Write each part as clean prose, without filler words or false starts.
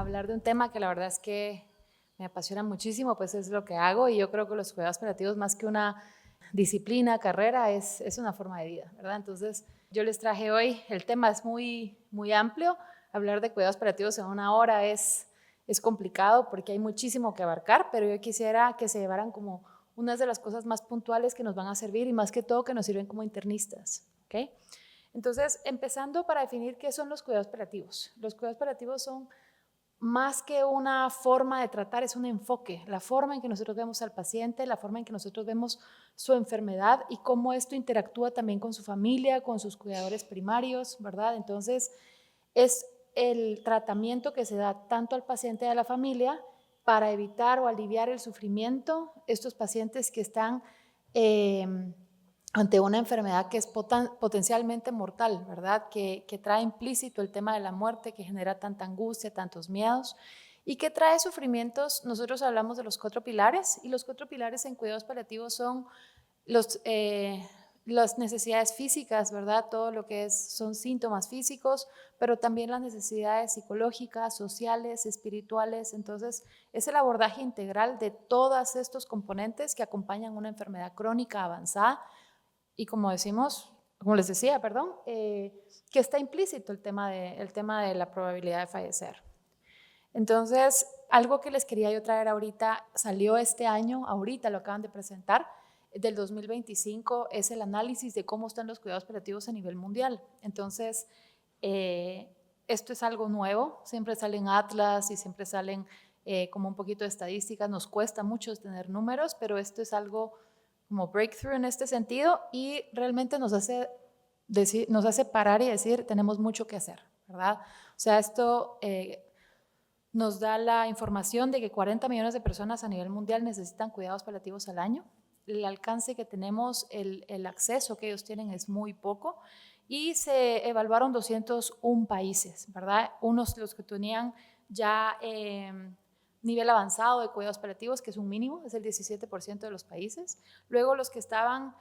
hablar de un tema que la verdad es que me apasiona muchísimo, pues es lo que hago y yo creo que los cuidados paliativos más que una disciplina, carrera, es una forma de vida, ¿verdad? Entonces yo les traje hoy, el tema es muy amplio, hablar de cuidados paliativos en una hora es complicado porque hay muchísimo que abarcar, pero yo quisiera que se llevaran como unas de las cosas más puntuales que nos van a servir y más que todo que nos sirven como internistas, ¿ok? Entonces, empezando para definir qué son los cuidados paliativos. Los cuidados paliativos son más que una forma de tratar, es un enfoque, la forma en que nosotros vemos al paciente, la forma en que nosotros vemos su enfermedad y cómo esto interactúa también con su familia, con sus cuidadores primarios, ¿verdad? Entonces, es el tratamiento que se da tanto al paciente y a la familia para evitar o aliviar el sufrimiento, estos pacientes que están ante una enfermedad que es potencialmente mortal, ¿verdad? Que trae implícito el tema de la muerte, que genera tanta angustia, tantos miedos y que trae sufrimientos. Nosotros hablamos de los 4 pilares y los 4 pilares en cuidados paliativos son las necesidades físicas, ¿verdad? Todo lo que son síntomas físicos, pero también las necesidades psicológicas, sociales, espirituales. Entonces, es el abordaje integral de todos estos componentes que acompañan una enfermedad crónica avanzada y como decimos, como les decía, perdón, que está implícito el tema de la probabilidad de fallecer. Entonces, algo que les quería yo traer ahorita, salió este año, ahorita lo acaban de presentar, del 2025, es el análisis de cómo están los cuidados paliativos a nivel mundial. Entonces, esto es algo nuevo, siempre salen atlas y siempre salen como un poquito de estadísticas, nos cuesta mucho tener números, pero esto es algo como breakthrough en este sentido y realmente nos hace parar y decir, tenemos mucho que hacer, ¿verdad? O sea, esto nos da la información de que 40 millones de personas a nivel mundial necesitan cuidados paliativos al año. El alcance que tenemos, el acceso que ellos tienen es muy poco y se evaluaron 201 países, ¿verdad? Unos los que tenían ya nivel avanzado de cuidados paliativos, que es un mínimo, es el 17% de los países. Luego los que estaban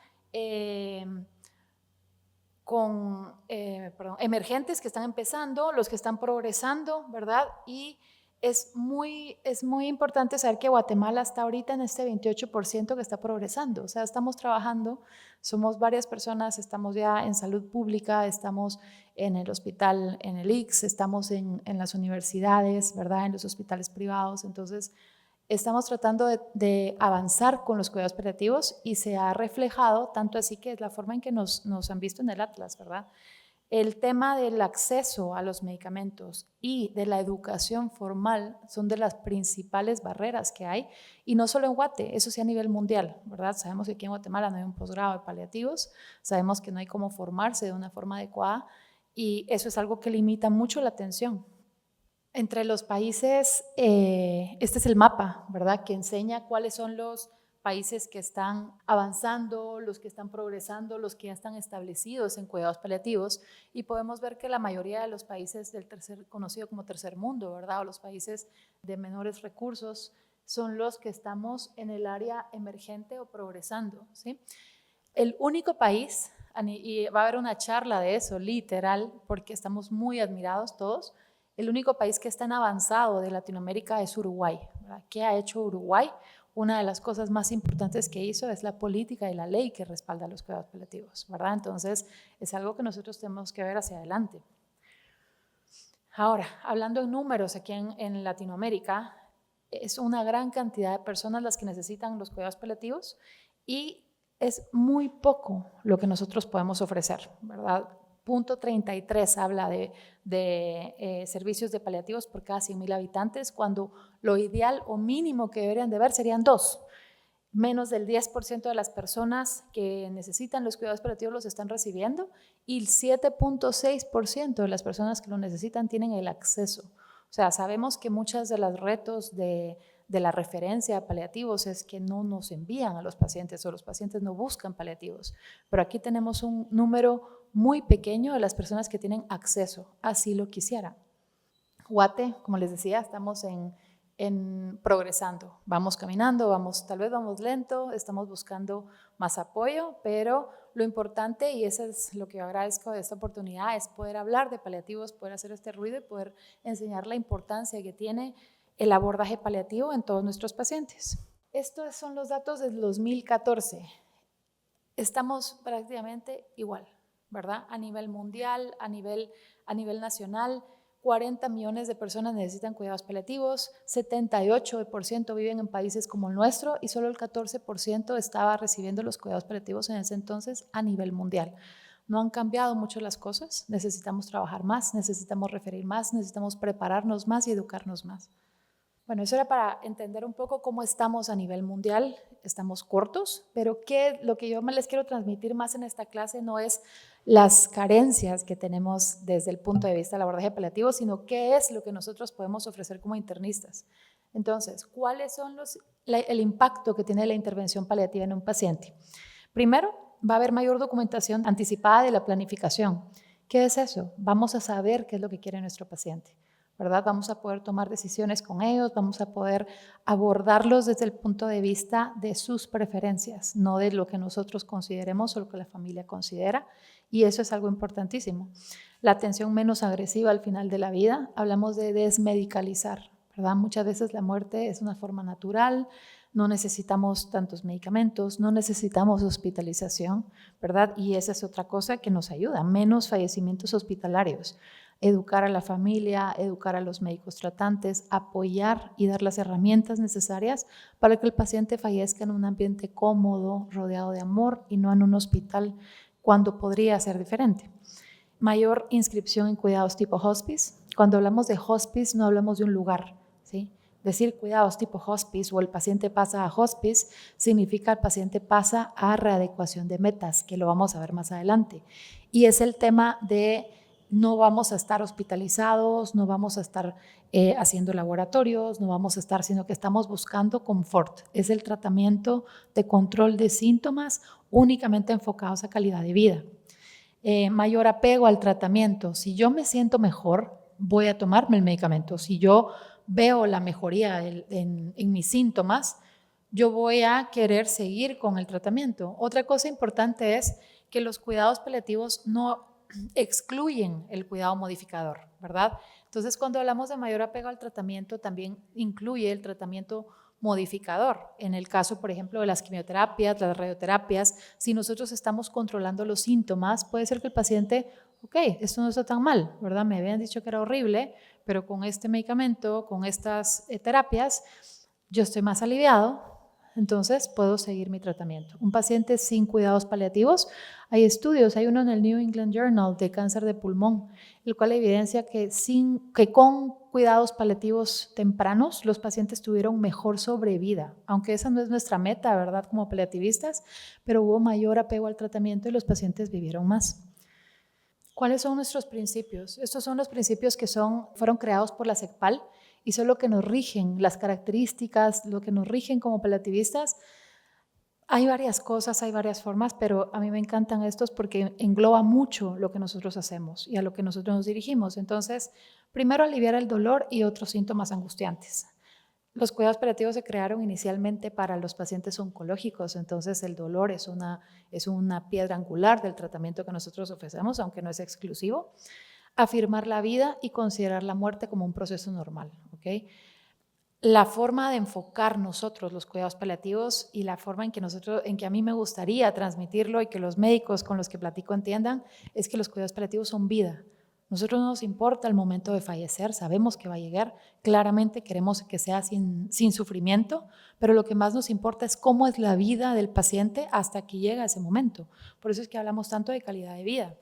emergentes, que están empezando, los que están progresando, ¿verdad? Y es muy importante saber que Guatemala está ahorita en este 28% que está progresando. O sea, estamos trabajando, somos varias personas, estamos ya en salud pública, estamos en el hospital, en el ICS, estamos en las universidades, ¿verdad? En los hospitales privados. Entonces, estamos tratando de avanzar con los cuidados paliativos y se ha reflejado, tanto así que es la forma en que nos han visto en el Atlas, ¿verdad? El tema del acceso a los medicamentos y de la educación formal son de las principales barreras que hay, y no solo en Guate, eso sí a nivel mundial, ¿verdad? Sabemos que aquí en Guatemala no hay un posgrado de paliativos, sabemos que no hay cómo formarse de una forma adecuada y eso es algo que limita mucho la atención. Entre los países, este es el mapa, ¿verdad? Que enseña cuáles son los países que están avanzando, los que están progresando, los que ya están establecidos en cuidados paliativos, y podemos ver que la mayoría de los países del conocido como tercer mundo, ¿verdad? O los países de menores recursos son los que estamos en el área emergente o progresando, ¿sí? El único país, y va a haber una charla de eso, literal, porque estamos muy admirados todos, el único país que está en avanzado de Latinoamérica es Uruguay, ¿verdad? ¿Qué ha hecho Uruguay? Una de las cosas más importantes que hizo es la política y la ley que respalda los cuidados paliativos, ¿verdad? Entonces, es algo que nosotros tenemos que ver hacia adelante. Ahora, hablando en números aquí en Latinoamérica, es una gran cantidad de personas las que necesitan los cuidados paliativos y es muy poco lo que nosotros podemos ofrecer, ¿verdad? Punto 33 habla de servicios de paliativos por cada 100,000 habitantes, cuando lo ideal o mínimo que deberían de haber serían 2. Menos del 10% de las personas que necesitan los cuidados paliativos los están recibiendo y el 7.6% de las personas que lo necesitan tienen el acceso. O sea, sabemos que muchos de los retos de la referencia a paliativos es que no nos envían a los pacientes o los pacientes no buscan paliativos, pero aquí tenemos un número muy pequeño de las personas que tienen acceso, así lo quisieran. Guate, como les decía, estamos en progresando. Vamos caminando, tal vez vamos lento, estamos buscando más apoyo, pero lo importante, y eso es lo que yo agradezco de esta oportunidad, es poder hablar de paliativos, poder hacer este ruido y poder enseñar la importancia que tiene el abordaje paliativo en todos nuestros pacientes. Estos son los datos del 2014. Estamos prácticamente igual, ¿verdad? A nivel mundial, a nivel nacional, 40 millones de personas necesitan cuidados paliativos, 78% viven en países como el nuestro y solo el 14% estaba recibiendo los cuidados paliativos en ese entonces a nivel mundial. No han cambiado mucho las cosas, necesitamos trabajar más, necesitamos referir más, necesitamos prepararnos más y educarnos más. Bueno, eso era para entender un poco cómo estamos a nivel mundial. Estamos cortos, pero lo que yo les quiero transmitir más en esta clase no es las carencias que tenemos desde el punto de vista del abordaje paliativo, sino qué es lo que nosotros podemos ofrecer como internistas. Entonces, ¿cuáles son el impacto que tiene la intervención paliativa en un paciente? Primero, va a haber mayor documentación anticipada de la planificación. ¿Qué es eso? Vamos a saber qué es lo que quiere nuestro paciente, ¿verdad? Vamos a poder tomar decisiones con ellos, vamos a poder abordarlos desde el punto de vista de sus preferencias, no de lo que nosotros consideremos o lo que la familia considera, y eso es algo importantísimo. La atención menos agresiva al final de la vida, hablamos de desmedicalizar, ¿verdad? Muchas veces la muerte es una forma natural, no necesitamos tantos medicamentos, no necesitamos hospitalización, ¿verdad? Y esa es otra cosa que nos ayuda, menos fallecimientos hospitalarios. Educar a la familia, educar a los médicos tratantes, apoyar y dar las herramientas necesarias para que el paciente fallezca en un ambiente cómodo, rodeado de amor y no en un hospital cuando podría ser diferente. Mayor inscripción en cuidados tipo hospice. Cuando hablamos de hospice no hablamos de un lugar, ¿sí? Decir cuidados tipo hospice o el paciente pasa a hospice significa el paciente pasa a readecuación de metas, que lo vamos a ver más adelante. Y es el tema de no vamos a estar hospitalizados, no vamos a estar haciendo laboratorios, no vamos a estar, sino que estamos buscando confort. Es el tratamiento de control de síntomas únicamente enfocados a calidad de vida. Mayor apego al tratamiento. Si yo me siento mejor, voy a tomarme el medicamento. Si yo veo la mejoría en mis síntomas, yo voy a querer seguir con el tratamiento. Otra cosa importante es que los cuidados paliativos no excluyen el cuidado modificador, ¿verdad? Entonces, cuando hablamos de mayor apego al tratamiento, también incluye el tratamiento modificador. En el caso, por ejemplo, de las quimioterapias, las radioterapias, si nosotros estamos controlando los síntomas, puede ser que el paciente, ok, esto no está tan mal, ¿verdad? Me habían dicho que era horrible, pero con este medicamento, con estas terapias, yo estoy más aliviado, entonces puedo seguir mi tratamiento. Un paciente sin cuidados paliativos, hay estudios, hay uno en el New England Journal de cáncer de pulmón, el cual evidencia que con cuidados paliativos tempranos los pacientes tuvieron mejor sobrevida, aunque esa no es nuestra meta, ¿verdad? Como paliativistas, pero hubo mayor apego al tratamiento y los pacientes vivieron más. ¿Cuáles son nuestros principios? Estos son los principios que fueron creados por la CECPAL y son lo que nos rigen, las características, lo que nos rigen como paliativistas. Hay varias cosas, hay varias formas, pero a mí me encantan estos porque engloba mucho lo que nosotros hacemos y a lo que nosotros nos dirigimos. Entonces, primero aliviar el dolor y otros síntomas angustiantes. Los cuidados paliativos se crearon inicialmente para los pacientes oncológicos, entonces el dolor es una piedra angular del tratamiento que nosotros ofrecemos, aunque no es exclusivo. Afirmar la vida y considerar la muerte como un proceso normal, ¿ok? La forma de enfocar nosotros los cuidados paliativos y la forma en que a mí me gustaría transmitirlo y que los médicos con los que platico entiendan es que los cuidados paliativos son vida. Nosotros no nos importa el momento de fallecer, sabemos que va a llegar, claramente queremos que sea sin sufrimiento, pero lo que más nos importa es cómo es la vida del paciente hasta que llega ese momento. Por eso es que hablamos tanto de calidad de vida.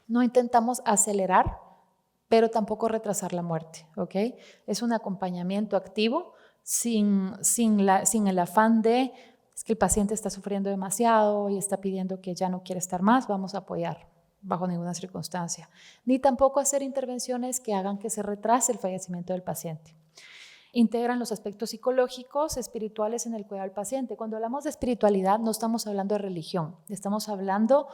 No intentamos acelerar, pero tampoco retrasar la muerte, ¿ok? Es un acompañamiento activo sin el afán de es que el paciente está sufriendo demasiado y está pidiendo que ya no quiere estar más, vamos a apoyar bajo ninguna circunstancia. Ni tampoco hacer intervenciones que hagan que se retrase el fallecimiento del paciente. Integran los aspectos psicológicos, espirituales en el cuidado del paciente. Cuando hablamos de espiritualidad no estamos hablando de religión, estamos hablando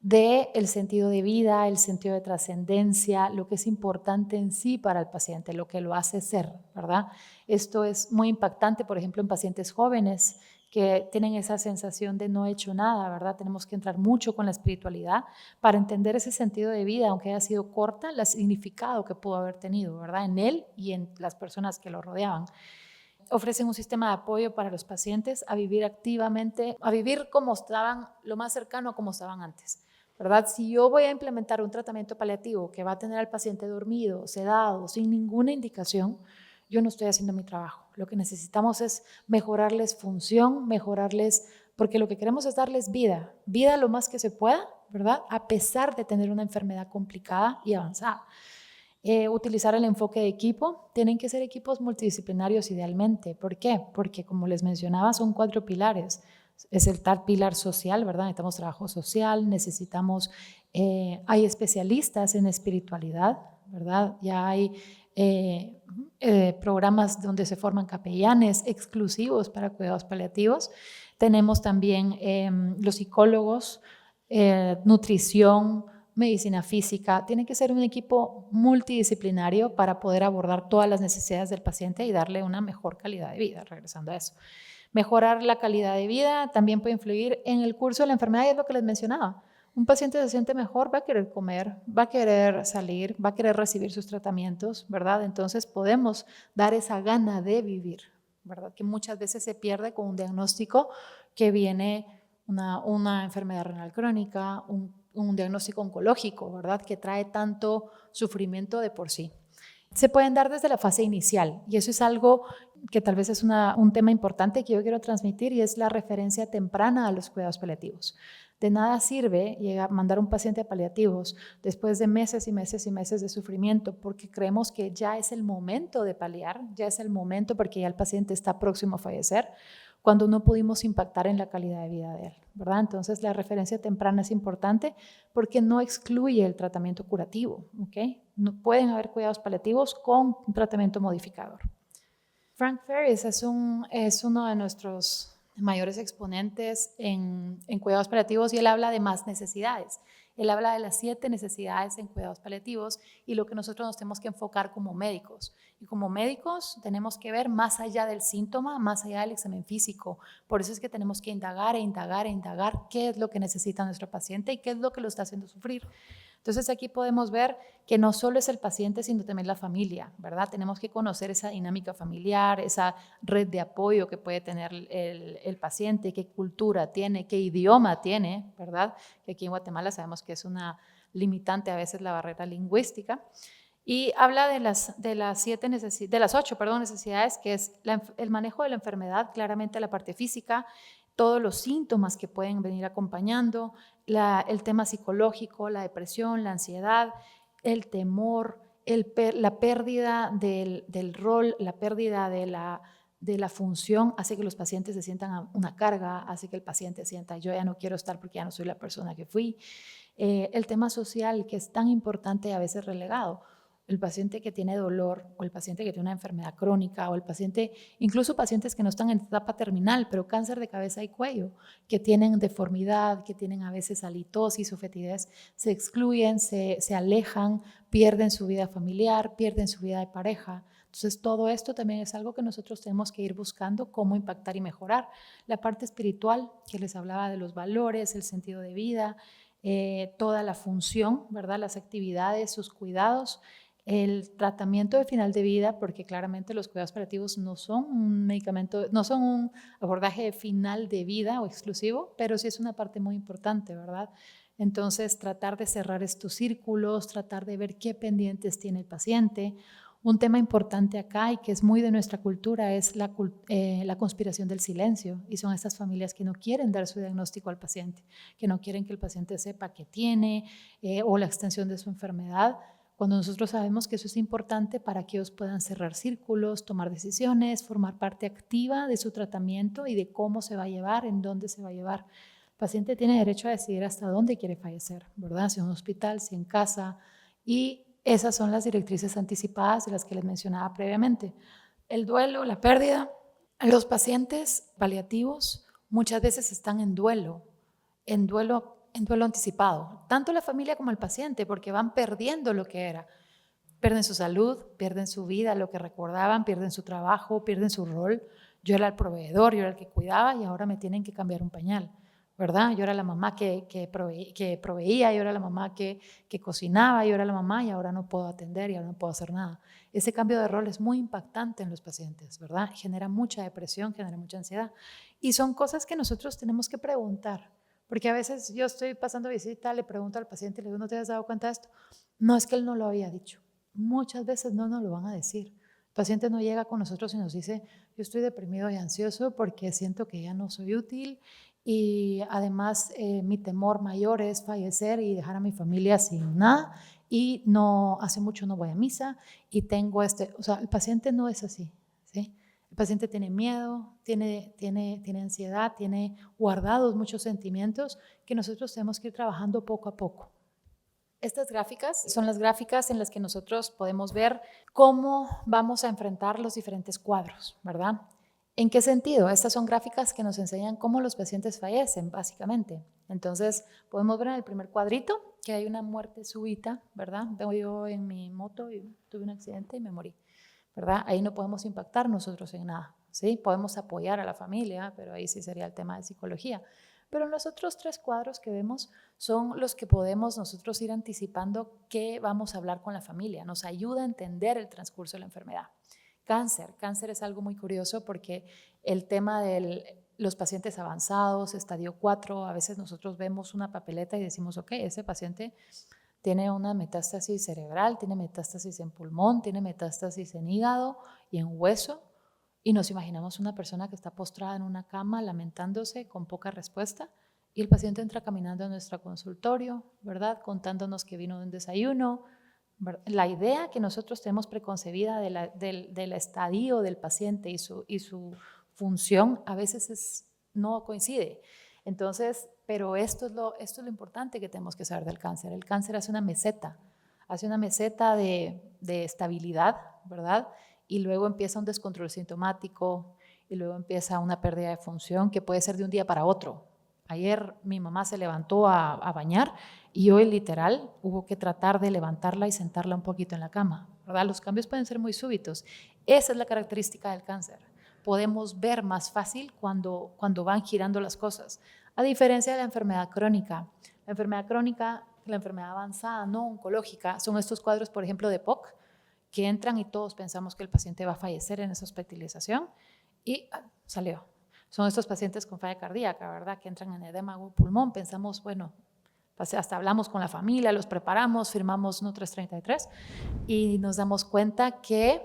del sentido de vida, el sentido de trascendencia, lo que es importante en sí para el paciente, lo que lo hace ser, ¿verdad? Esto es muy impactante, por ejemplo, en pacientes jóvenes que tienen esa sensación de no he hecho nada, ¿verdad? Tenemos que entrar mucho con la espiritualidad para entender ese sentido de vida, aunque haya sido corta, el significado que pudo haber tenido, ¿verdad? En él y en las personas que lo rodeaban. Ofrecen un sistema de apoyo para los pacientes a vivir activamente, a vivir como estaban, lo más cercano a como estaban antes, ¿verdad? Si yo voy a implementar un tratamiento paliativo que va a tener al paciente dormido, sedado, sin ninguna indicación, yo no estoy haciendo mi trabajo. Lo que necesitamos es mejorarles función, mejorarles, porque lo que queremos es darles vida, vida lo más que se pueda, ¿verdad? A pesar de tener una enfermedad complicada y avanzada. Utilizar el enfoque de equipo. Tienen que ser equipos multidisciplinarios idealmente. ¿Por qué? Porque como les mencionaba, son 4 pilares. Es el tal pilar social, ¿verdad? Necesitamos trabajo social, necesitamos, hay especialistas en espiritualidad, ¿verdad? Ya hay programas donde se forman capellanes exclusivos para cuidados paliativos. Tenemos también los psicólogos, nutrición, medicina física. Tiene que ser un equipo multidisciplinario para poder abordar todas las necesidades del paciente y darle una mejor calidad de vida, regresando a eso. Mejorar la calidad de vida también puede influir en el curso de la enfermedad, y es lo que les mencionaba. Un paciente se siente mejor, va a querer comer, va a querer salir, va a querer recibir sus tratamientos, ¿verdad? Entonces podemos dar esa gana de vivir, ¿verdad? Que muchas veces se pierde con un diagnóstico que viene una enfermedad renal crónica, un diagnóstico oncológico, ¿verdad? Que trae tanto sufrimiento de por sí. Se pueden dar desde la fase inicial y eso es algo que tal vez es un tema importante que yo quiero transmitir, y es la referencia temprana a los cuidados paliativos. De nada sirve mandar un paciente a paliativos después de meses y meses y meses de sufrimiento, porque creemos que ya es el momento de paliar, ya es el momento porque ya el paciente está próximo a fallecer, cuando no pudimos impactar en la calidad de vida de él, ¿verdad? Entonces la referencia temprana es importante porque no excluye el tratamiento curativo, ¿ok? No pueden haber cuidados paliativos con un tratamiento modificador. Frank Ferris es uno de nuestros mayores exponentes en cuidados paliativos, y él habla de más necesidades. Él habla de las 7 necesidades en cuidados paliativos y lo que nosotros nos tenemos que enfocar como médicos. Y como médicos tenemos que ver más allá del síntoma, más allá del examen físico. Por eso es que tenemos que indagar e indagar e indagar qué es lo que necesita nuestro paciente y qué es lo que lo está haciendo sufrir. Entonces aquí podemos ver que no solo es el paciente, sino también la familia, ¿verdad? Tenemos que conocer esa dinámica familiar, esa red de apoyo que puede tener el paciente, qué cultura tiene, qué idioma tiene, ¿verdad? Que aquí en Guatemala sabemos que es una limitante a veces la barrera lingüística. Y habla de las 8 necesidades, que es el manejo de la enfermedad, claramente la parte física, todos los síntomas que pueden venir acompañando, el tema psicológico, la depresión, la ansiedad, el temor, la pérdida del rol, la pérdida de la función, hace que los pacientes se sientan una carga, hace que el paciente sienta yo ya no quiero estar porque ya no soy la persona que fui. El tema social, que es tan importante y a veces relegado. El paciente que tiene dolor, o el paciente que tiene una enfermedad crónica, o el paciente, incluso pacientes que no están en etapa terminal, pero cáncer de cabeza y cuello, que tienen deformidad, que tienen a veces halitosis o fetidez, se excluyen, se alejan, pierden su vida familiar, pierden su vida de pareja. Entonces todo esto también es algo que nosotros tenemos que ir buscando cómo impactar y mejorar. La parte espiritual, que les hablaba de los valores, el sentido de vida, toda la función, ¿verdad? Las actividades, sus cuidados, el tratamiento de final de vida, porque claramente los cuidados paliativos no son un medicamento, no son un abordaje de final de vida o exclusivo, pero sí es una parte muy importante, ¿verdad? Entonces, tratar de cerrar estos círculos, tratar de ver qué pendientes tiene el paciente. Un tema importante acá y que es muy de nuestra cultura es la conspiración del silencio, y son estas familias que no quieren dar su diagnóstico al paciente, que no quieren que el paciente sepa qué tiene o la extensión de su enfermedad, cuando nosotros sabemos que eso es importante para que ellos puedan cerrar círculos, tomar decisiones, formar parte activa de su tratamiento y de cómo se va a llevar, en dónde se va a llevar. El paciente tiene derecho a decidir hasta dónde quiere fallecer, ¿verdad? Si en un hospital, si en casa, y esas son las directrices anticipadas de las que les mencionaba previamente. El duelo, la pérdida. Los pacientes paliativos muchas veces están en duelo en duelo anticipado, tanto la familia como el paciente, porque van perdiendo lo que era. Pierden su salud, pierden su vida, lo que recordaban, pierden su trabajo, pierden su rol. Yo era el proveedor, yo era el que cuidaba y ahora me tienen que cambiar un pañal, ¿verdad? Yo era la mamá que proveía, yo era la mamá que cocinaba, yo era la mamá y ahora no puedo atender y ahora no puedo hacer nada. Ese cambio de rol es muy impactante en los pacientes, ¿verdad? Genera mucha depresión, genera mucha ansiedad. Y son cosas que nosotros tenemos que preguntar, porque a veces yo estoy pasando visita, le pregunto al paciente, le digo, ¿no te has dado cuenta de esto? No, es que él no lo había dicho. Muchas veces no nos lo van a decir. El paciente no llega con nosotros y nos dice, yo estoy deprimido y ansioso porque siento que ya no soy útil y además mi temor mayor es fallecer y dejar a mi familia sin nada y no, hace mucho no voy a misa y tengo o sea, el paciente no es así, ¿sí? El paciente tiene miedo, tiene ansiedad, tiene guardados muchos sentimientos que nosotros tenemos que ir trabajando poco a poco. Estas gráficas son las gráficas en las que nosotros podemos ver cómo vamos a enfrentar los diferentes cuadros, ¿verdad? ¿En qué sentido? Estas son gráficas que nos enseñan cómo los pacientes fallecen, básicamente. Entonces, podemos ver en el primer cuadrito que hay una muerte súbita, ¿verdad? Veo yo en mi moto y tuve un accidente y me morí, ¿verdad? Ahí no podemos impactar nosotros en nada, ¿sí? Podemos apoyar a la familia, pero ahí sí sería el tema de psicología. Pero los otros 3 cuadros que vemos son los que podemos nosotros ir anticipando qué vamos a hablar con la familia. Nos ayuda a entender el transcurso de la enfermedad. Cáncer es algo muy curioso porque el tema de los pacientes avanzados, estadio 4, a veces nosotros vemos una papeleta y decimos, ok, ese paciente tiene una metástasis cerebral, tiene metástasis en pulmón, tiene metástasis en hígado y en hueso. Y nos imaginamos una persona que está postrada en una cama lamentándose con poca respuesta y el paciente entra caminando a nuestro consultorio, ¿verdad? Contándonos que vino de un desayuno. La idea que nosotros tenemos preconcebida del estadio del paciente y su función a veces no coincide. Entonces, pero esto es lo importante que tenemos que saber del cáncer. El cáncer hace una meseta de estabilidad, ¿verdad? Y luego empieza un descontrol sintomático y luego empieza una pérdida de función que puede ser de un día para otro. Ayer mi mamá se levantó a bañar y hoy literal hubo que tratar de levantarla y sentarla un poquito en la cama, ¿verdad? Los cambios pueden ser muy súbitos. Esa es la característica del cáncer. Podemos ver más fácil cuando van girando las cosas, a diferencia de la enfermedad crónica. La enfermedad crónica, la enfermedad avanzada no oncológica, son estos cuadros, por ejemplo, de POC, que entran y todos pensamos que el paciente va a fallecer en esa hospitalización y salió. Son estos pacientes con falla cardíaca, ¿verdad? Que entran en edema o pulmón, pensamos, bueno, hasta hablamos con la familia, los preparamos, firmamos NU 333 y nos damos cuenta que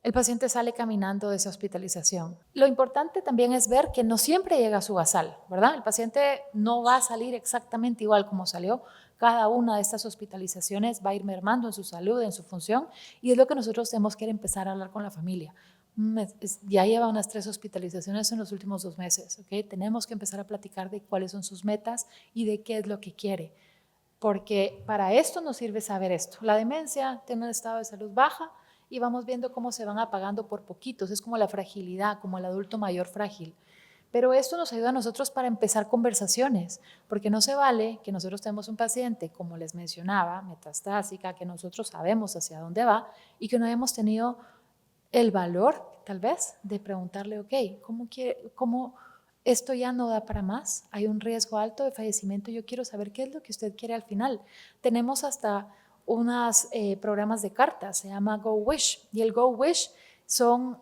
el paciente sale caminando de esa hospitalización. Lo importante también es ver que no siempre llega a su basal, ¿verdad? El paciente no va a salir exactamente igual como salió. Cada una de estas hospitalizaciones va a ir mermando en su salud, en su función, y es lo que nosotros tenemos que empezar a hablar con la familia. Ya lleva unas 3 hospitalizaciones en los últimos 2 meses, ¿ok? Tenemos que empezar a platicar de cuáles son sus metas y de qué es lo que quiere, porque para esto nos sirve saber esto. La demencia tiene un estado de salud baja y vamos viendo cómo se van apagando por poquitos, es como la fragilidad, como el adulto mayor frágil. Pero esto nos ayuda a nosotros para empezar conversaciones, porque no se vale que nosotros tenemos un paciente, como les mencionaba, metastásica, que nosotros sabemos hacia dónde va y que no hemos tenido el valor, tal vez, de preguntarle, ok, ¿cómo esto ya no da para más? Hay un riesgo alto de fallecimiento, yo quiero saber qué es lo que usted quiere al final. Tenemos hasta unos programas de cartas, se llama Go Wish, y el Go Wish son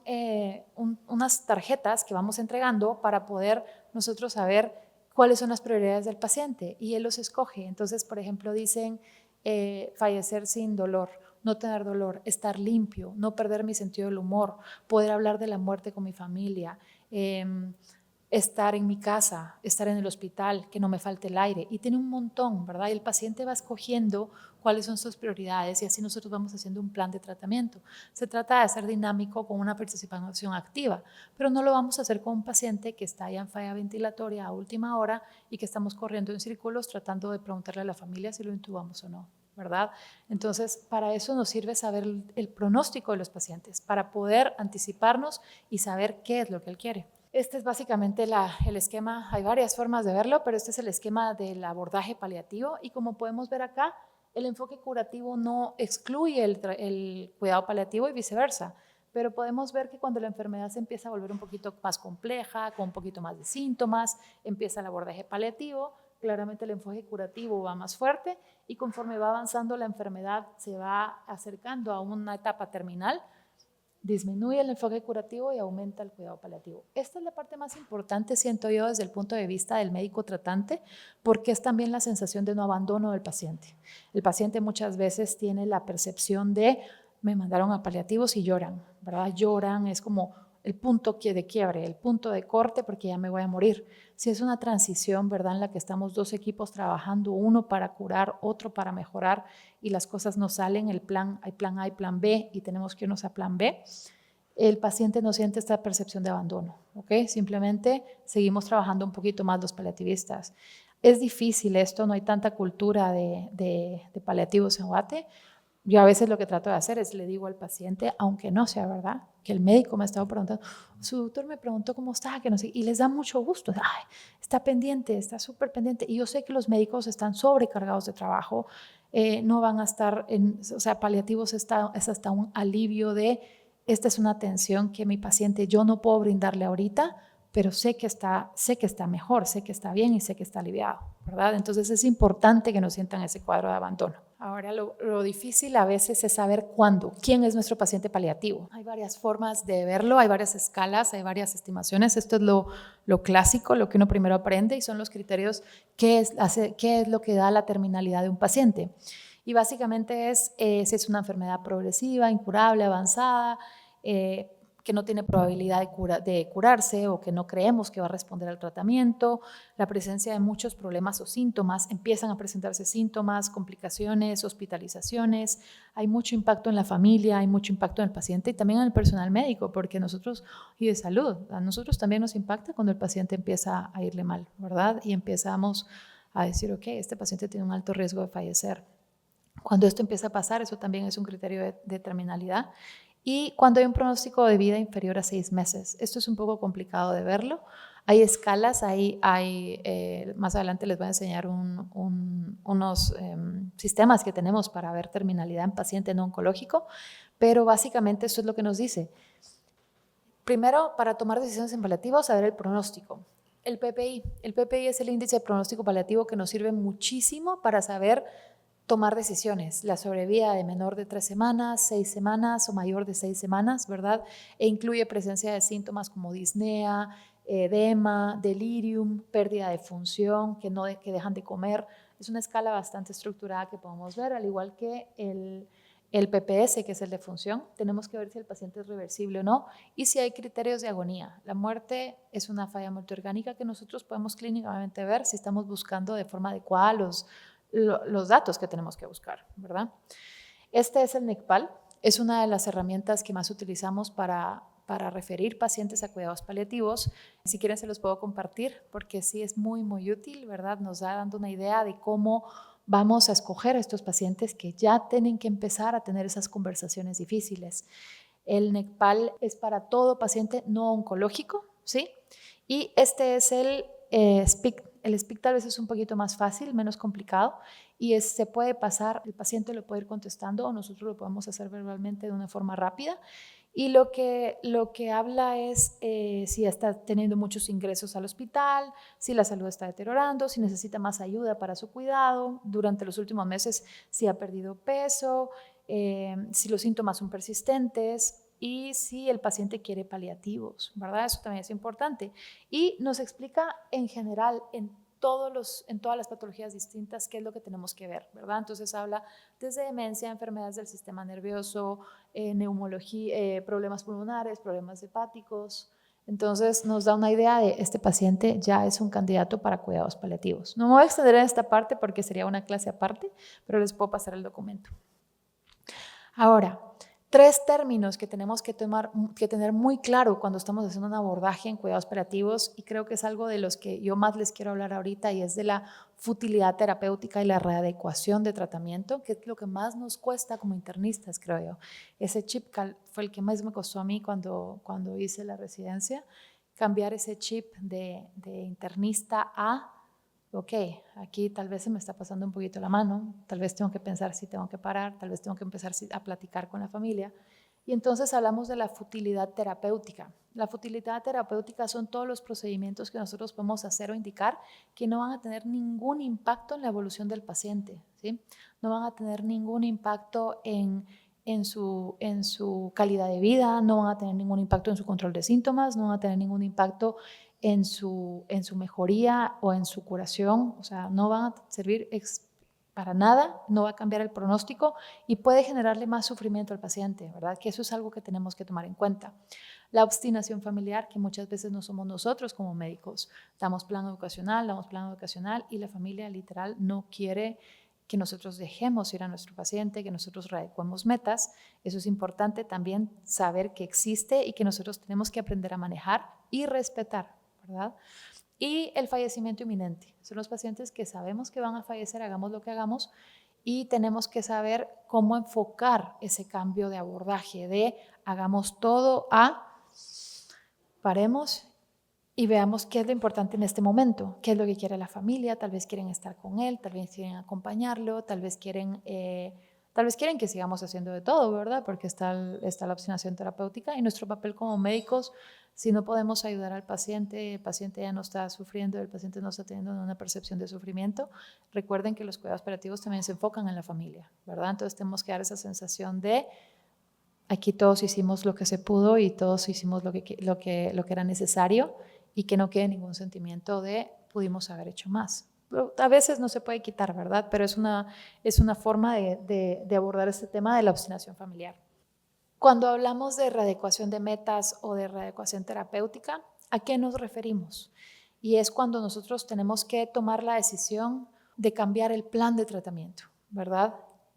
unas tarjetas que vamos entregando para poder nosotros saber cuáles son las prioridades del paciente y él los escoge. Entonces, por ejemplo, dicen fallecer sin dolor, no tener dolor, estar limpio, no perder mi sentido del humor, poder hablar de la muerte con mi familia, estar en mi casa, estar en el hospital, que no me falte el aire. Y tiene un montón, ¿verdad? Y el paciente va escogiendo cuáles son sus prioridades y así nosotros vamos haciendo un plan de tratamiento. Se trata de ser dinámico con una participación activa, pero no lo vamos a hacer con un paciente que está ya en falla ventilatoria a última hora y que estamos corriendo en círculos tratando de preguntarle a la familia si lo intubamos o no, ¿verdad? Entonces, para eso nos sirve saber el pronóstico de los pacientes, para poder anticiparnos y saber qué es lo que él quiere. Este es básicamente el esquema, hay varias formas de verlo, pero este es el esquema del abordaje paliativo y como podemos ver acá, el enfoque curativo no excluye el cuidado paliativo y viceversa, pero podemos ver que cuando la enfermedad se empieza a volver un poquito más compleja, con un poquito más de síntomas, empieza el abordaje paliativo, claramente el enfoque curativo va más fuerte y conforme va avanzando la enfermedad se va acercando a una etapa terminal, disminuye el enfoque curativo y aumenta el cuidado paliativo. Esta es la parte más importante, siento yo, desde el punto de vista del médico tratante, porque es también la sensación de no abandono del paciente. El paciente muchas veces tiene la percepción de me mandaron a paliativos y lloran, ¿verdad? Lloran, es como el punto de quiebre, el punto de corte porque ya me voy a morir. Si es una transición, ¿verdad? En la que estamos dos equipos trabajando, uno para curar, otro para mejorar y las cosas no salen, hay plan A y plan B y tenemos que irnos a plan B, el paciente no siente esta percepción de abandono, ¿ok? Simplemente seguimos trabajando un poquito más los paliativistas. Es difícil esto, no hay tanta cultura de paliativos en Guate. Yo a veces lo que trato de hacer es le digo al paciente, aunque no sea verdad, que el médico me ha estado preguntando, su doctor me preguntó cómo está, que no sé, y les da mucho gusto. Ay, está pendiente, está súper pendiente. Y yo sé que los médicos están sobrecargados de trabajo, no van a estar, o sea, paliativos es hasta un alivio de, esta es una atención que mi paciente yo no puedo brindarle ahorita, pero sé que está mejor, sé que está bien y sé que está aliviado, ¿verdad? Entonces es importante que no sientan ese cuadro de abandono. Ahora, lo difícil a veces es saber cuándo, quién es nuestro paciente paliativo. Hay varias formas de verlo, hay varias escalas, hay varias estimaciones. Esto es lo clásico, lo que uno primero aprende y son los criterios, qué es lo que da la terminalidad de un paciente. Y básicamente es si es una enfermedad progresiva, incurable, avanzada, que no tiene probabilidad de curarse o que no creemos que va a responder al tratamiento, la presencia de muchos problemas o síntomas, empiezan a presentarse síntomas, complicaciones, hospitalizaciones, hay mucho impacto en la familia, hay mucho impacto en el paciente y también en el personal médico, porque nosotros, y de salud, a nosotros también nos impacta cuando el paciente empieza a irle mal, ¿verdad? Y empezamos a decir, ok, este paciente tiene un alto riesgo de fallecer. Cuando esto empieza a pasar, eso también es un criterio de terminalidad. Y cuando hay un pronóstico de vida inferior a 6 meses, esto es un poco complicado de verlo. Hay escalas, más adelante les voy a enseñar unos sistemas que tenemos para ver terminalidad en paciente no oncológico, pero básicamente esto es lo que nos dice. Primero, para tomar decisiones en paliativo, saber el pronóstico. El PPI es el índice de pronóstico paliativo que nos sirve muchísimo para saber tomar decisiones, la sobrevida de menor de 3 semanas, 6 semanas o mayor de 6 semanas, ¿verdad? E incluye presencia de síntomas como disnea, edema, delirium, pérdida de función, que dejan de comer. Es una escala bastante estructurada que podemos ver, al igual que el PPS, que es el de función. Tenemos que ver si el paciente es reversible o no y si hay criterios de agonía. La muerte es una falla multiorgánica que nosotros podemos clínicamente ver si estamos buscando de forma adecuada los datos que tenemos que buscar, ¿verdad? Este es el NECPAL, es una de las herramientas que más utilizamos para referir pacientes a cuidados paliativos. Si quieren se los puedo compartir porque sí es muy, muy útil, ¿verdad? Nos da dando una idea de cómo vamos a escoger a estos pacientes que ya tienen que empezar a tener esas conversaciones difíciles. El NECPAL es para todo paciente no oncológico, ¿sí? Y este es el SPIC. El SPIC tal vez es un poquito más fácil, menos complicado, y se puede pasar, el paciente lo puede ir contestando o nosotros lo podemos hacer verbalmente de una forma rápida. Y lo que habla es si está teniendo muchos ingresos al hospital, si la salud está deteriorando, si necesita más ayuda para su cuidado, durante los últimos meses si ha perdido peso, si los síntomas son persistentes y si el paciente quiere paliativos, ¿verdad? Eso también es importante. Y nos explica en general en todas las patologías distintas qué es lo que tenemos que ver, ¿verdad? Entonces habla desde demencia, enfermedades del sistema nervioso, neumología, problemas pulmonares, problemas hepáticos. Entonces nos da una idea de este paciente ya es un candidato para cuidados paliativos. No me voy a extender en esta parte porque sería una clase aparte, pero les puedo pasar el documento. Ahora, 3 términos que tenemos que tener muy claro cuando estamos haciendo un abordaje en cuidados paliativos y creo que es algo de los que yo más les quiero hablar ahorita y es de la futilidad terapéutica y la readecuación de tratamiento, que es lo que más nos cuesta como internistas, creo yo. Ese CHIPCAL fue el que más me costó a mí cuando hice la residencia, cambiar ese chip de internista a, ok, aquí tal vez se me está pasando un poquito la mano, tal vez tengo que pensar si tengo que parar, tal vez tengo que empezar a platicar con la familia. Y entonces hablamos de la futilidad terapéutica. La futilidad terapéutica son todos los procedimientos que nosotros podemos hacer o indicar que no van a tener ningún impacto en la evolución del paciente, ¿sí? No van a tener ningún impacto en su calidad de vida, no van a tener ningún impacto en su control de síntomas, no van a tener ningún impacto en su mejoría o en su curación, o sea, no van a servir para nada, no va a cambiar el pronóstico y puede generarle más sufrimiento al paciente, ¿verdad? Que eso es algo que tenemos que tomar en cuenta. La obstinación familiar, que muchas veces no somos nosotros como médicos, damos plan educacional y la familia literal no quiere que nosotros dejemos ir a nuestro paciente, que nosotros readecuemos metas. Eso es importante también saber que existe y que nosotros tenemos que aprender a manejar y respetar, ¿verdad? Y el fallecimiento inminente. Son los pacientes que sabemos que van a fallecer, hagamos lo que hagamos, y tenemos que saber cómo enfocar ese cambio de abordaje, de hagamos todo a paremos y veamos qué es lo importante en este momento, qué es lo que quiere la familia, tal vez quieren estar con él, tal vez quieren acompañarlo, tal vez quieren que sigamos haciendo de todo, ¿verdad? Porque está la obstinación terapéutica y nuestro papel como médicos, si no podemos ayudar al paciente, el paciente ya no está sufriendo, el paciente no está teniendo una percepción de sufrimiento, recuerden que los cuidados paliativos también se enfocan en la familia, ¿verdad? Entonces tenemos que dar esa sensación de aquí todos hicimos lo que se pudo y todos hicimos lo que era necesario y que no quede ningún sentimiento de pudimos haber hecho más. A veces no se puede quitar, ¿verdad? Pero es una forma de abordar este tema de la obstinación familiar. Cuando hablamos de readecuación de metas o de readecuación terapéutica, ¿a qué nos referimos? Y es cuando nosotros tenemos que tomar la decisión de cambiar el plan de tratamiento, ¿verdad?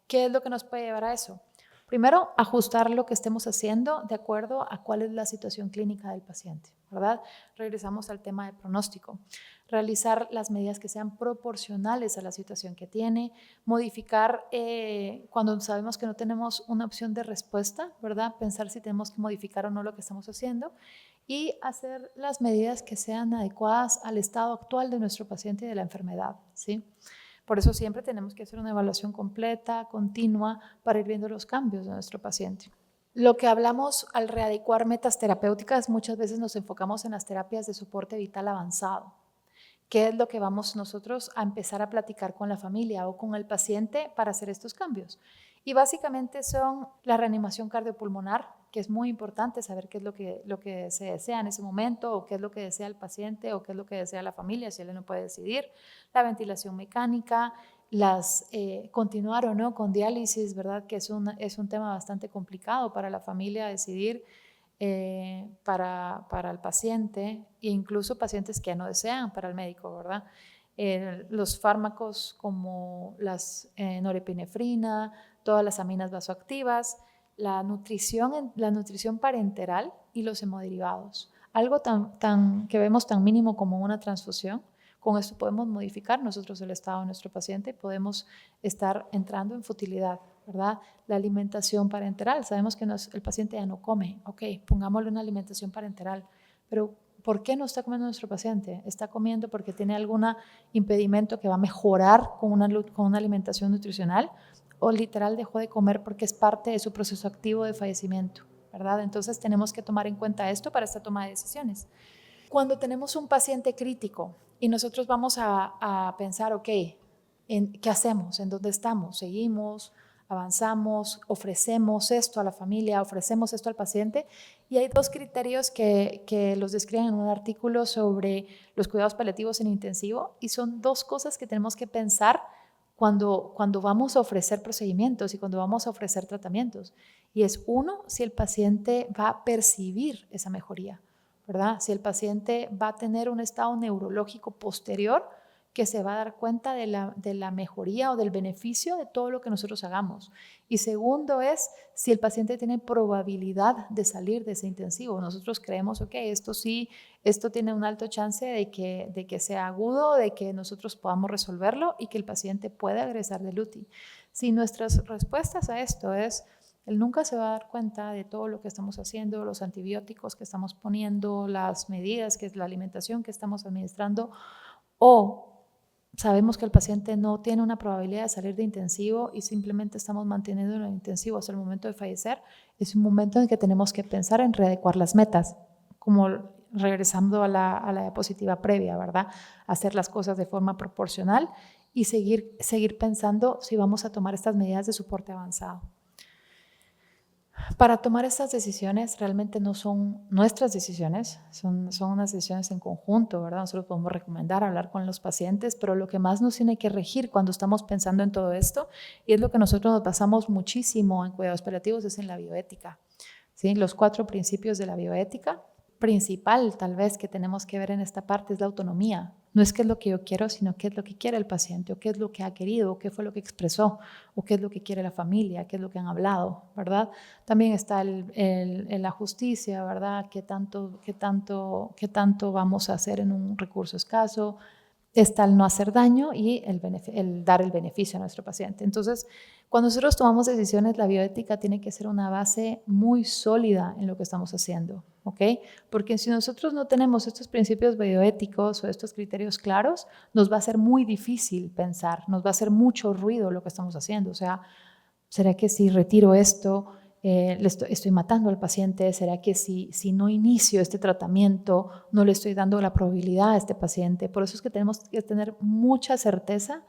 ¿Qué es lo que nos puede llevar a eso? Primero, ajustar lo que estemos haciendo de acuerdo a cuál es la situación clínica del paciente, ¿verdad? Regresamos al tema del pronóstico. Realizar las medidas que sean proporcionales a la situación que tiene, modificar cuando sabemos que no tenemos una opción de respuesta, ¿verdad? Pensar si tenemos que modificar o no lo que estamos haciendo y hacer las medidas que sean adecuadas al estado actual de nuestro paciente y de la enfermedad, ¿sí? Por eso siempre tenemos que hacer una evaluación completa, continua, para ir viendo los cambios de nuestro paciente. Lo que hablamos al readecuar metas terapéuticas, muchas veces nos enfocamos en las terapias de soporte vital avanzado. ¿Qué es lo que vamos nosotros a empezar a platicar con la familia o con el paciente para hacer estos cambios? Y básicamente son la reanimación cardiopulmonar, que es muy importante saber qué es lo que se desea en ese momento, o qué es lo que desea el paciente, o qué es lo que desea la familia, si él no puede decidir. La ventilación mecánica, continuar o no con diálisis, ¿verdad? Que es un tema bastante complicado para la familia decidir, para el paciente e incluso pacientes que no desean para el médico, ¿verdad? Los fármacos como las norepinefrina, todas las aminas vasoactivas, la nutrición parenteral y los hemoderivados. Algo que vemos tan mínimo como una transfusión, con esto podemos modificar nosotros el estado de nuestro paciente y podemos estar entrando en futilidad, ¿verdad? La alimentación parenteral, sabemos que el paciente ya no come, ok, pongámosle una alimentación parenteral, pero ¿por qué no está comiendo nuestro paciente? ¿Está comiendo porque tiene algún impedimento que va a mejorar con una alimentación nutricional? ¿O literal dejó de comer porque es parte de su proceso activo de fallecimiento? ¿Verdad? Entonces tenemos que tomar en cuenta esto para esta toma de decisiones. Cuando tenemos un paciente crítico y nosotros vamos a pensar, ok, ¿qué hacemos? ¿En dónde estamos? ¿Seguimos? ¿Avanzamos? ¿Ofrecemos esto a la familia? ¿Ofrecemos esto al paciente? Y hay dos criterios que los describen en un artículo sobre los cuidados paliativos en intensivo y son dos cosas que tenemos que pensar cuando vamos a ofrecer procedimientos y cuando vamos a ofrecer tratamientos. Y es uno, si el paciente va a percibir esa mejoría, ¿verdad? Si el paciente va a tener un estado neurológico posterior que se va a dar cuenta de la mejoría o del beneficio de todo lo que nosotros hagamos. Y segundo es si el paciente tiene probabilidad de salir de ese intensivo. Nosotros creemos, ok, esto tiene un alto chance de que sea agudo, de que nosotros podamos resolverlo y que el paciente pueda egresar del UTI. Si nuestras respuestas a esto es Él nunca se va a dar cuenta de todo lo que estamos haciendo, los antibióticos que estamos poniendo, las medidas, que es la alimentación que estamos administrando, o sabemos que el paciente no tiene una probabilidad de salir de intensivo y simplemente estamos manteniendo en el intensivo hasta el momento de fallecer. Es un momento en que tenemos que pensar en readecuar las metas, como regresando a la diapositiva previa, ¿verdad? Hacer las cosas de forma proporcional y seguir pensando si vamos a tomar estas medidas de soporte avanzado. Para tomar estas decisiones realmente no son nuestras decisiones, son unas decisiones en conjunto, ¿verdad? Nosotros podemos recomendar, hablar con los pacientes, pero lo que más nos tiene que regir cuando estamos pensando en todo esto, y es lo que nosotros nos basamos muchísimo en cuidados paliativos, es en la bioética, ¿sí? Los 4 principios de la bioética. Principal tal vez que tenemos que ver en esta parte es la autonomía. No es qué es lo que yo quiero, sino qué es lo que quiere el paciente, o qué es lo que ha querido, o qué fue lo que expresó, o qué es lo que quiere la familia, qué es lo que han hablado, ¿verdad? También está la justicia, ¿verdad? ¿Qué tanto vamos a hacer en un recurso escaso? Está el no hacer daño y el dar el beneficio a nuestro paciente. Entonces, cuando nosotros tomamos decisiones, la bioética tiene que ser una base muy sólida en lo que estamos haciendo, ¿ok? Porque si nosotros no tenemos estos principios bioéticos o estos criterios claros, nos va a ser muy difícil pensar, nos va a hacer mucho ruido lo que estamos haciendo. O sea, ¿será que si retiro esto, estoy matando al paciente? ¿Será que si no inicio este tratamiento, no le estoy dando la probabilidad a este paciente? Por eso es que tenemos que tener mucha certeza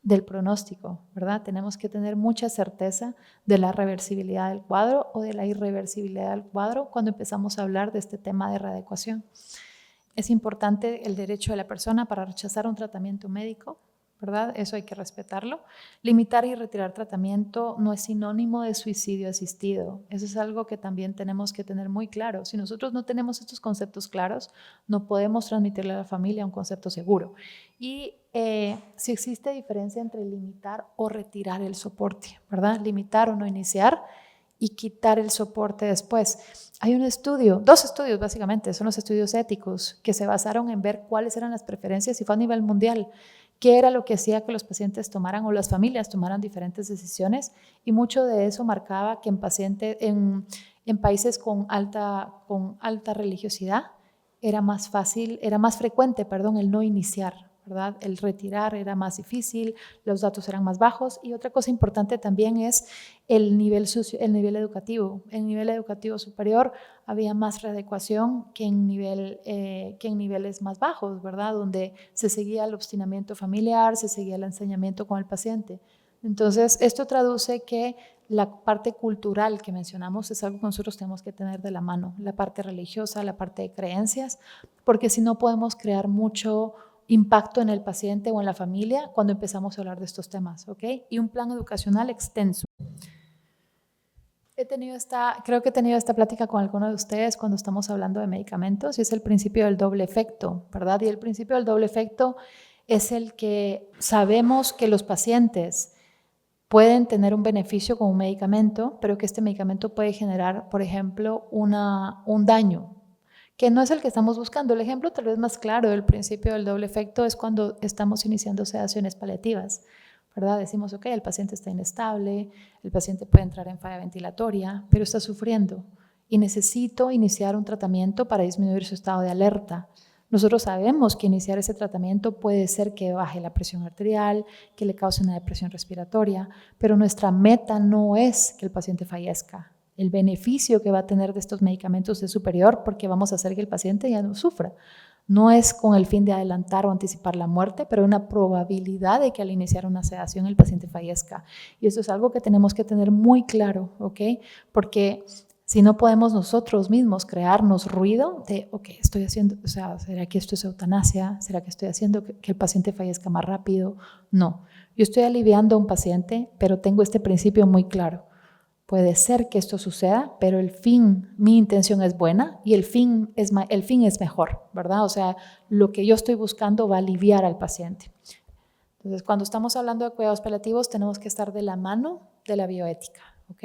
del pronóstico, ¿verdad? Tenemos que tener mucha certeza de la reversibilidad del cuadro o de la irreversibilidad del cuadro cuando empezamos a hablar de este tema de readecuación. Es importante el derecho de la persona para rechazar un tratamiento médico, ¿verdad? Eso hay que respetarlo. Limitar y retirar tratamiento no es sinónimo de suicidio asistido. Eso es algo que también tenemos que tener muy claro. Si nosotros no tenemos estos conceptos claros, no podemos transmitirle a la familia un concepto seguro. Y si existe diferencia entre limitar o retirar el soporte, ¿verdad? Limitar o no iniciar y quitar el soporte después. Hay un estudio, 2 estudios básicamente, son los estudios éticos, que se basaron en ver cuáles eran las preferencias y fue a nivel mundial, qué era lo que hacía que los pacientes tomaran o las familias tomaran diferentes decisiones, y mucho de eso marcaba que en países con alta religiosidad era más frecuente, el no iniciar, ¿verdad? El retirar era más difícil, los datos eran más bajos. Y otra cosa importante también es el nivel educativo. En nivel educativo superior había más readecuación que en niveles más bajos, ¿verdad? Donde se seguía el obstinamiento familiar, se seguía el ensañamiento con el paciente. Entonces, esto traduce que la parte cultural que mencionamos es algo que nosotros tenemos que tener de la mano, la parte religiosa, la parte de creencias, porque si no podemos crear mucho impacto en el paciente o en la familia cuando empezamos a hablar de estos temas, ¿ok? Y un plan educacional extenso. Creo que he tenido esta plática con alguno de ustedes cuando estamos hablando de medicamentos, y es el principio del doble efecto, ¿verdad? Y el principio del doble efecto es el que sabemos que los pacientes pueden tener un beneficio con un medicamento, pero que este medicamento puede generar, por ejemplo, un daño, que no es el que estamos buscando. El ejemplo tal vez más claro del principio del doble efecto es cuando estamos iniciando sedaciones paliativas, ¿verdad? Decimos, ok, el paciente está inestable, el paciente puede entrar en falla ventilatoria, pero está sufriendo y necesito iniciar un tratamiento para disminuir su estado de alerta. Nosotros sabemos que iniciar ese tratamiento puede ser que baje la presión arterial, que le cause una depresión respiratoria, pero nuestra meta no es que el paciente fallezca. El beneficio que va a tener de estos medicamentos es superior porque vamos a hacer que el paciente ya no sufra. No es con el fin de adelantar o anticipar la muerte, pero hay una probabilidad de que al iniciar una sedación el paciente fallezca. Y eso es algo que tenemos que tener muy claro, ¿ok? Porque si no podemos nosotros mismos crearnos ruido de, ok, estoy haciendo, o sea, ¿será que esto es eutanasia? ¿Será que estoy haciendo que el paciente fallezca más rápido? No, yo estoy aliviando a un paciente, pero tengo este principio muy claro. Puede ser que esto suceda, pero mi intención es buena y el fin es mejor, ¿verdad? O sea, lo que yo estoy buscando va a aliviar al paciente. Entonces, cuando estamos hablando de cuidados paliativos, tenemos que estar de la mano de la bioética, ¿ok?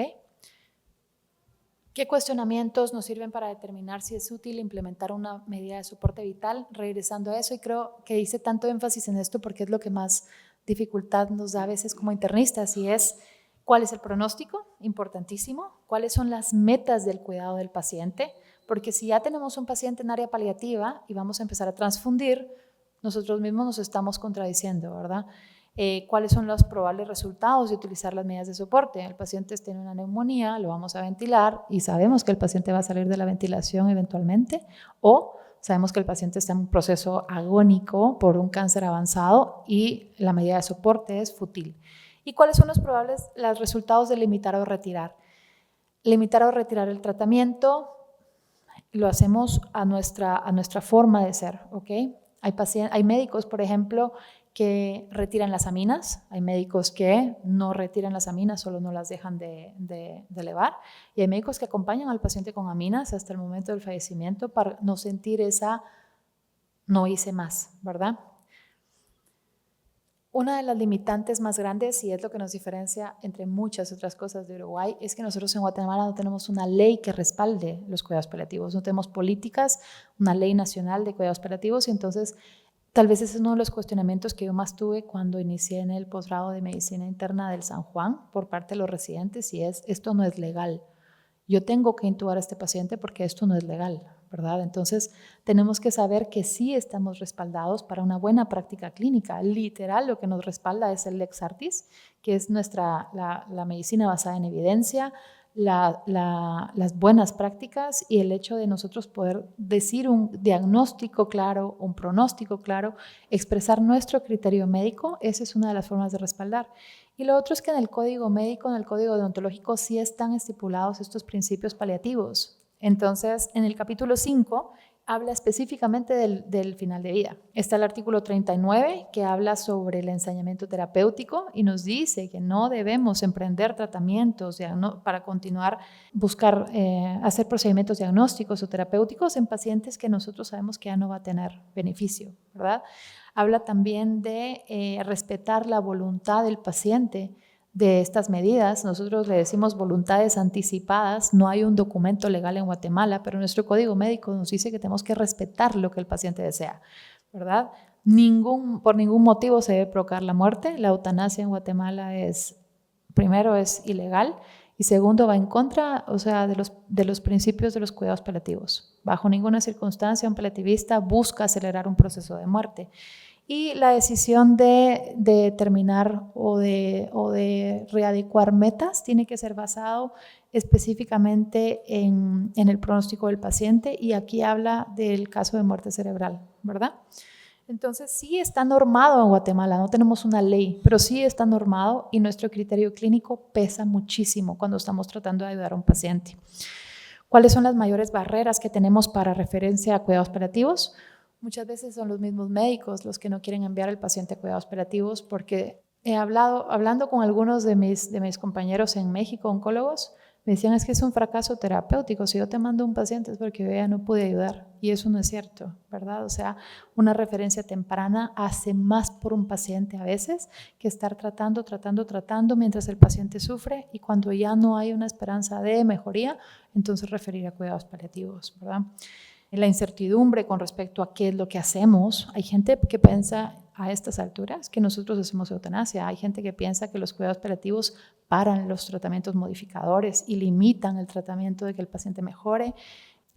¿Qué cuestionamientos nos sirven para determinar si es útil implementar una medida de soporte vital? Regresando a eso, y creo que hice tanto énfasis en esto porque es lo que más dificultad nos da a veces como internistas, y es ¿Cuál es el pronóstico? Importantísimo. ¿Cuáles son las metas del cuidado del paciente? Porque si ya tenemos un paciente en área paliativa y vamos a empezar a transfundir, nosotros mismos nos estamos contradiciendo, ¿verdad? ¿Cuáles son los probables resultados de utilizar las medidas de soporte? El paciente tiene una neumonía, lo vamos a ventilar y sabemos que el paciente va a salir de la ventilación eventualmente, o sabemos que el paciente está en un proceso agónico por un cáncer avanzado y la medida de soporte es fútil. ¿Y cuáles son los resultados de limitar o retirar? Limitar o retirar el tratamiento lo hacemos a nuestra forma de ser, ¿ok? Hay médicos, por ejemplo, que retiran las aminas, hay médicos que no retiran las aminas, solo no las dejan de elevar, y hay médicos que acompañan al paciente con aminas hasta el momento del fallecimiento para no sentir esa no hice más, ¿verdad? Una de las limitantes más grandes, y es lo que nos diferencia entre muchas otras cosas de Uruguay, es que nosotros en Guatemala no tenemos una ley que respalde los cuidados paliativos, no tenemos políticas, una ley nacional de cuidados paliativos, y entonces tal vez ese es uno de los cuestionamientos que yo más tuve cuando inicié en el posgrado de medicina interna del San Juan por parte de los residentes, y es, esto no es legal. Yo tengo que intubar a este paciente porque esto no es legal, ¿verdad? Entonces, tenemos que saber que sí estamos respaldados para una buena práctica clínica. Literal, lo que nos respalda es el Lex Artis, que es la medicina basada en evidencia, las buenas prácticas y el hecho de nosotros poder decir un diagnóstico claro, un pronóstico claro, expresar nuestro criterio médico, esa es una de las formas de respaldar. Y lo otro es que en el código médico, en el código deontológico, sí están estipulados estos principios paliativos. Entonces, en el capítulo 5 habla específicamente del final de vida. Está el artículo 39 que habla sobre el ensañamiento terapéutico y nos dice que no debemos emprender tratamientos para continuar, hacer procedimientos diagnósticos o terapéuticos en pacientes que nosotros sabemos que ya no va a tener beneficio, ¿verdad? Habla también de respetar la voluntad del paciente de estas medidas. Nosotros le decimos voluntades anticipadas, no hay un documento legal en Guatemala, pero nuestro código médico nos dice que tenemos que respetar lo que el paciente desea, ¿verdad? Por ningún motivo se debe provocar la muerte. La eutanasia en Guatemala primero es ilegal y segundo va en contra, o sea, de los principios de los cuidados paliativos. Bajo ninguna circunstancia un paliativista busca acelerar un proceso de muerte. Y la decisión de terminar o de readecuar metas tiene que ser basado específicamente en el pronóstico del paciente, y aquí habla del caso de muerte cerebral, ¿verdad? Entonces sí está normado en Guatemala, no tenemos una ley, pero sí está normado y nuestro criterio clínico pesa muchísimo cuando estamos tratando de ayudar a un paciente. ¿Cuáles son las mayores barreras que tenemos para referencia a cuidados paliativos? Muchas veces son los mismos médicos los que no quieren enviar al paciente a cuidados paliativos, porque hablando con algunos de mis compañeros en México, oncólogos, me decían, es que es un fracaso terapéutico, si yo te mando un paciente es porque yo ya no pude ayudar, y eso no es cierto, ¿verdad? O sea, una referencia temprana hace más por un paciente a veces que estar tratando mientras el paciente sufre, y cuando ya no hay una esperanza de mejoría, entonces referir a cuidados paliativos, ¿verdad? La incertidumbre con respecto a qué es lo que hacemos. Hay gente que piensa a estas alturas que nosotros hacemos eutanasia. Hay gente que piensa que los cuidados paliativos paran los tratamientos modificadores y limitan el tratamiento de que el paciente mejore.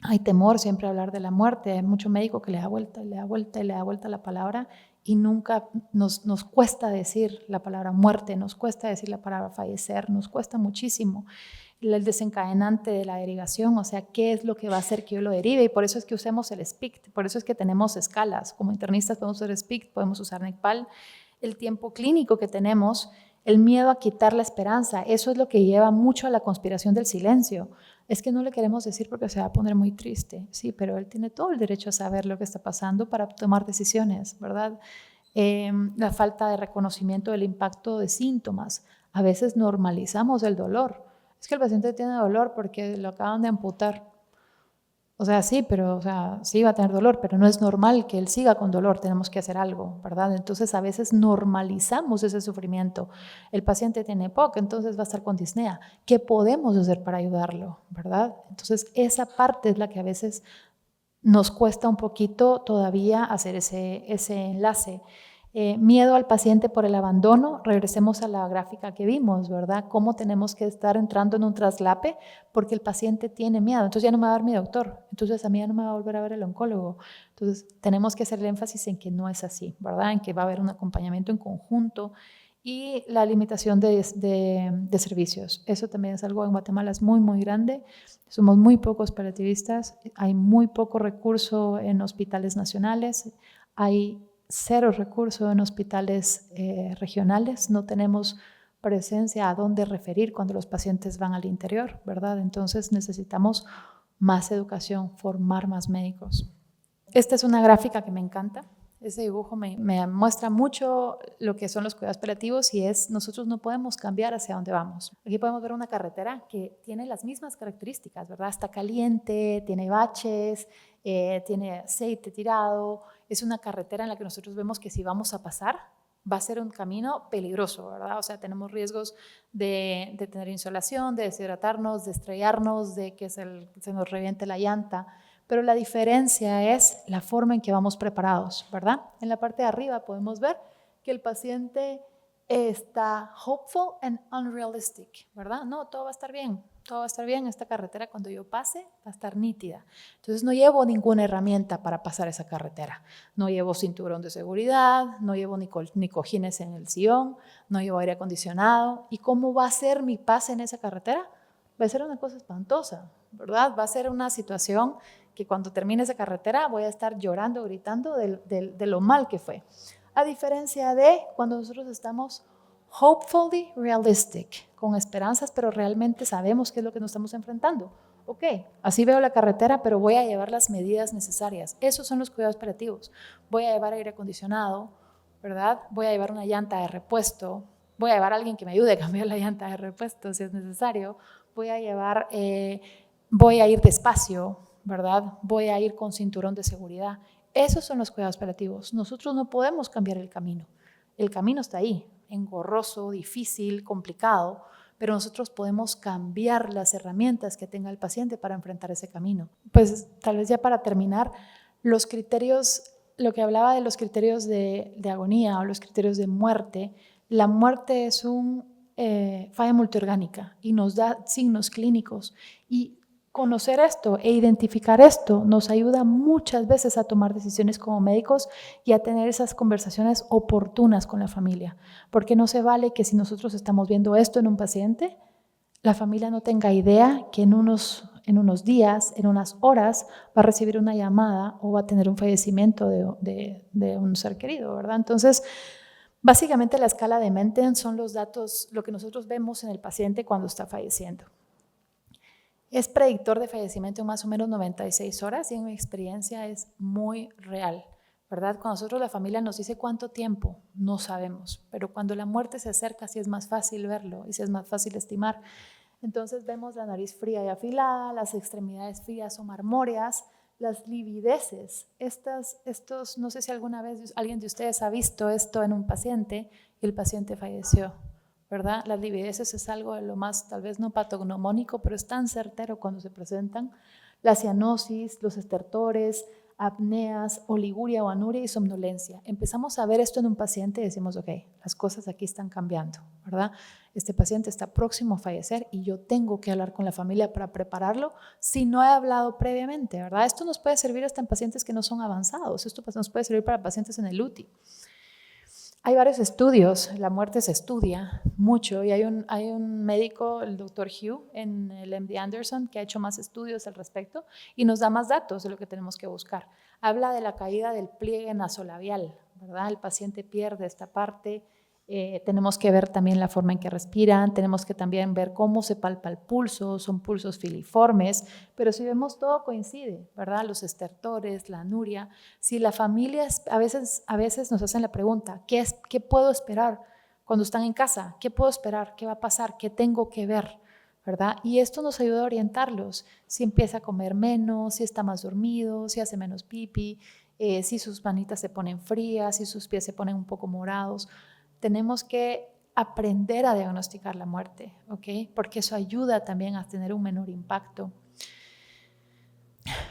Hay temor siempre a hablar de la muerte. Hay mucho médico que le da vuelta la palabra, y nunca nos cuesta decir la palabra muerte, nos cuesta decir la palabra fallecer, nos cuesta muchísimo. El desencadenante de la derivación, o sea, qué es lo que va a hacer que yo lo derive, y por eso es que usemos el SPICT, por eso es que tenemos escalas. Como internistas podemos usar SPICT, podemos usar NECPAL, el tiempo clínico que tenemos, el miedo a quitar la esperanza, eso es lo que lleva mucho a la conspiración del silencio. Es que no le queremos decir porque se va a poner muy triste, sí, pero él tiene todo el derecho a saber lo que está pasando para tomar decisiones, ¿verdad? La falta de reconocimiento del impacto de síntomas. A veces normalizamos el dolor. Es que el paciente tiene dolor porque lo acaban de amputar. O sea, sí, pero sí va a tener dolor, pero no es normal que él siga con dolor, tenemos que hacer algo, ¿verdad? Entonces a veces normalizamos ese sufrimiento. El paciente tiene POC, entonces va a estar con disnea. ¿Qué podemos hacer para ayudarlo, verdad? Entonces esa parte es la que a veces nos cuesta un poquito todavía hacer ese enlace. Miedo al paciente por el abandono, regresemos a la gráfica que vimos, ¿verdad? Cómo tenemos que estar entrando en un traslape porque el paciente tiene miedo. Entonces ya no me va a ver mi doctor, entonces a mí ya no me va a volver a ver el oncólogo. Entonces tenemos que hacer el énfasis en que no es así, ¿verdad? En que va a haber un acompañamiento en conjunto y la limitación de servicios. Eso también es algo en Guatemala es muy, muy grande. Somos muy pocos paliativistas, hay muy poco recurso en hospitales nacionales, hay cero recursos en hospitales regionales, no tenemos presencia a dónde referir cuando los pacientes van al interior, ¿verdad? Entonces necesitamos más educación, formar más médicos. Esta es una gráfica que me encanta. Ese dibujo me muestra mucho lo que son los cuidados paliativos y es nosotros no podemos cambiar hacia dónde vamos. Aquí podemos ver una carretera que tiene las mismas características, ¿verdad? Está caliente, tiene baches, tiene aceite tirado. Es una carretera en la que nosotros vemos que si vamos a pasar va a ser un camino peligroso, ¿verdad? O sea, tenemos riesgos de tener insolación, de deshidratarnos, de estrellarnos, de que se nos reviente la llanta. Pero la diferencia es la forma en que vamos preparados, ¿verdad? En la parte de arriba podemos ver que el paciente está hopeful and unrealistic, ¿verdad? No, todo va a estar bien, todo va a estar bien. Esta carretera cuando yo pase va a estar nítida. Entonces no llevo ninguna herramienta para pasar esa carretera. No llevo cinturón de seguridad, no llevo ni cojines en el sillón, no llevo aire acondicionado. ¿Y cómo va a ser mi pase en esa carretera? Va a ser una cosa espantosa, ¿verdad? Va a ser una situación que cuando termine esa carretera voy a estar llorando, gritando de lo mal que fue. A diferencia de cuando nosotros estamos hopefully realistic, con esperanzas, pero realmente sabemos qué es lo que nos estamos enfrentando. Ok, así veo la carretera, pero voy a llevar las medidas necesarias. Esos son los cuidados paliativos. Voy a llevar aire acondicionado, ¿verdad? Voy a llevar una llanta de repuesto, voy a llevar a alguien que me ayude a cambiar la llanta de repuesto si es necesario, voy a ir despacio, ¿verdad? Voy a ir con cinturón de seguridad. Esos son los cuidados paliativos. Nosotros no podemos cambiar el camino. El camino está ahí, engorroso, difícil, complicado, pero nosotros podemos cambiar las herramientas que tenga el paciente para enfrentar ese camino. Pues tal vez ya para terminar, los criterios, lo que hablaba de los criterios de agonía o los criterios de muerte, la muerte es falla multiorgánica y nos da signos clínicos y conocer esto e identificar esto nos ayuda muchas veces a tomar decisiones como médicos y a tener esas conversaciones oportunas con la familia, porque no se vale que si nosotros estamos viendo esto en un paciente, la familia no tenga idea que en unos días, en unas horas, va a recibir una llamada o va a tener un fallecimiento de un ser querido, ¿verdad? Entonces, básicamente la escala de Menten son los datos, lo que nosotros vemos en el paciente cuando está falleciendo. Es predictor de fallecimiento en más o menos 96 horas y en mi experiencia es muy real, ¿verdad? Cuando nosotros la familia nos dice cuánto tiempo, no sabemos, pero cuando la muerte se acerca sí es más fácil verlo y sí es más fácil estimar. Entonces vemos la nariz fría y afilada, las extremidades frías o marmóreas, las livideces. No sé si alguna vez alguien de ustedes ha visto esto en un paciente y el paciente falleció, ¿verdad? Las livideces es algo de lo más, tal vez no patognomónico, pero es tan certero cuando se presentan. La cianosis, los estertores, apneas, oliguria o anuria y somnolencia. Empezamos a ver esto en un paciente y decimos, ok, las cosas aquí están cambiando, ¿verdad? Este paciente está próximo a fallecer y yo tengo que hablar con la familia para prepararlo si no he hablado previamente, ¿verdad? Esto nos puede servir hasta en pacientes que no son avanzados, esto nos puede servir para pacientes en el UTI. Hay varios estudios, la muerte se estudia mucho y hay un médico, el doctor Hugh, en el MD Anderson, que ha hecho más estudios al respecto y nos da más datos de lo que tenemos que buscar. Habla de la caída del pliegue nasolabial, ¿verdad? El paciente pierde esta parte. Tenemos que ver también la forma en que respiran, tenemos que también ver cómo se palpa el pulso, son pulsos filiformes, pero si vemos todo coincide, ¿verdad? Los estertores, la anuria. Si la familia, a veces nos hacen la pregunta, ¿qué puedo esperar cuando están en casa? ¿Qué puedo esperar? ¿Qué va a pasar? ¿Qué tengo que ver? ¿Verdad? Y esto nos ayuda a orientarlos, si empieza a comer menos, si está más dormido, si hace menos pipí, si sus manitas se ponen frías, si sus pies se ponen un poco morados. Tenemos que aprender a diagnosticar la muerte, ¿ok? Porque eso ayuda también a tener un menor impacto.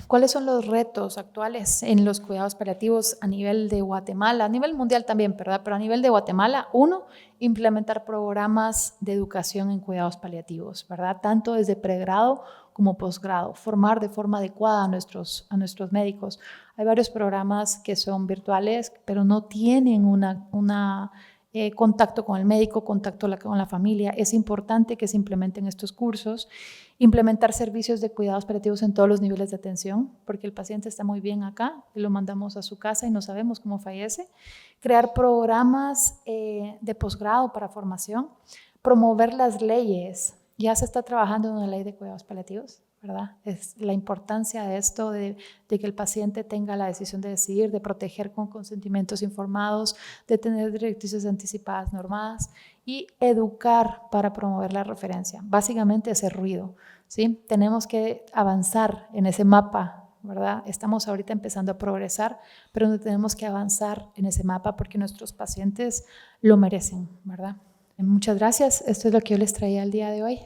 ¿Cuáles son los retos actuales en los cuidados paliativos a nivel de Guatemala? A nivel mundial también, ¿verdad? Pero a nivel de Guatemala, uno, implementar programas de educación en cuidados paliativos, ¿verdad? Tanto desde pregrado como posgrado, formar de forma adecuada a nuestros médicos. Hay varios programas que son virtuales, pero no tienen contacto con el médico, contacto con la familia. Es importante que se implementen estos cursos, implementar servicios de cuidados paliativos en todos los niveles de atención, porque el paciente está muy bien acá y lo mandamos a su casa y no sabemos cómo fallece. Crear programas de posgrado para formación, promover las leyes. Ya se está trabajando en una ley de cuidados paliativos, ¿verdad? Es la importancia de esto, de que el paciente tenga la decisión de decidir, de proteger con consentimientos informados, de tener directrices anticipadas normadas y educar para promover la referencia. Básicamente ese ruido, ¿sí? Tenemos que avanzar en ese mapa, ¿verdad? Estamos ahorita empezando a progresar, pero tenemos que avanzar en ese mapa porque nuestros pacientes lo merecen, ¿verdad? Muchas gracias. Esto es lo que yo les traía el día de hoy.